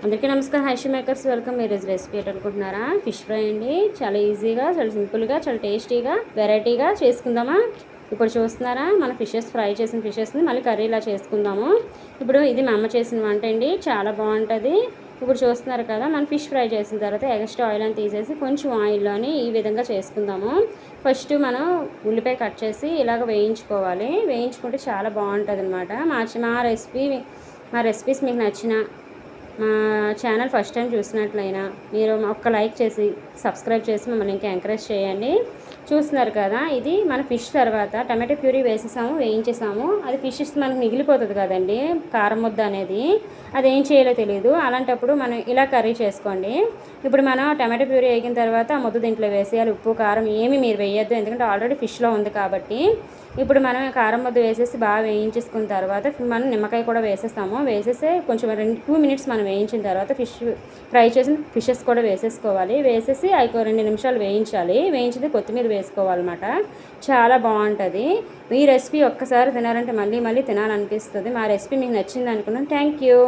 అందరికీ నమస్కారం. హైషి makers welcome. మీరు రెసిపీ అనుకుంటున్నారా? ఫిష్ ఫ్రై అండి. చాలా ఈజీగా, చాలా సింపుల్గా, చాలా టేస్టీగా, వెరైటీగా చేసుకుందామా? ఇప్పుడు చూస్తున్నారా, మన ఫ్రై చేసిన ఫిషెస్ని మళ్ళీ కర్రీలా చేసుకుందాము. ఇప్పుడు ఇది మా అమ్మ చేసిన వంట అండి, చాలా బాగుంటుంది. ఇప్పుడు చూస్తున్నారు కదా, మనం ఫిష్ ఫ్రై చేసిన తర్వాత ఎక్స్ట్రా ఆయిల్ అని తీసేసి కొంచెం ఆయిల్లోని ఈ విధంగా చేసుకుందాము. ఫస్ట్ మనం ఉల్లిపాయ కట్ చేసి ఇలాగ వేయించుకోవాలి. వేయించుకుంటే చాలా బాగుంటుంది అనమాట. మా రెసిపీస్ మీకు నచ్చిన మా ఛానల్ ఫస్ట్ టైం చూసినట్లయినా మీరు ఒక్క లైక్ చేసి సబ్స్క్రైబ్ చేసి మమ్మల్ని ఇంకా ఎంకరేజ్ చేయండి. చూస్తున్నారు కదా, ఇది మన ఫిష్ తర్వాత టమాటో ప్యూరీ వేయించేసాము. అది ఫిష్ మనకు మిగిలిపోతుంది కదండి, కారం ముద్ద అనేది. అది ఏం చేయాలో తెలియదు. అలాంటప్పుడు మనం ఇలా కర్రీ చేసుకోండి. ఇప్పుడు మనం టమాటో ప్యూరీ వేగిన తర్వాత ఆ ముద్ద దీంట్లో వేసేయాలి. ఉప్పు కారం ఏమి మీరు వేయొద్దు, ఎందుకంటే ఆల్రెడీ ఫిష్లో ఉంది కాబట్టి. ఇప్పుడు మనం కారం ముద్ద వేసేసి బాగా వేయించేసుకున్న తర్వాత మనం నిమ్మకాయ కూడా వేసేస్తాము. వేసేసి కొంచెం 2 మినిట్స్ మనం వేయించిన తర్వాత ఫ్రై చేసిన ఫిషెస్ కూడా వేసేసుకోవాలి. వేసేసి అవి 2 నిమిషాలు వేయించాలి. వేయించింది కొత్తిమీర వేసుకోవాలన్నమాట. చాలా బాగుంటుంది. ఈ రెసిపీ ఒక్కసారి తినాలంటే మళ్ళీ మళ్ళీ తినాలనిపిస్తుంది. మా రెసిపీ మీకు నచ్చింది అనుకున్నాను. Thank you.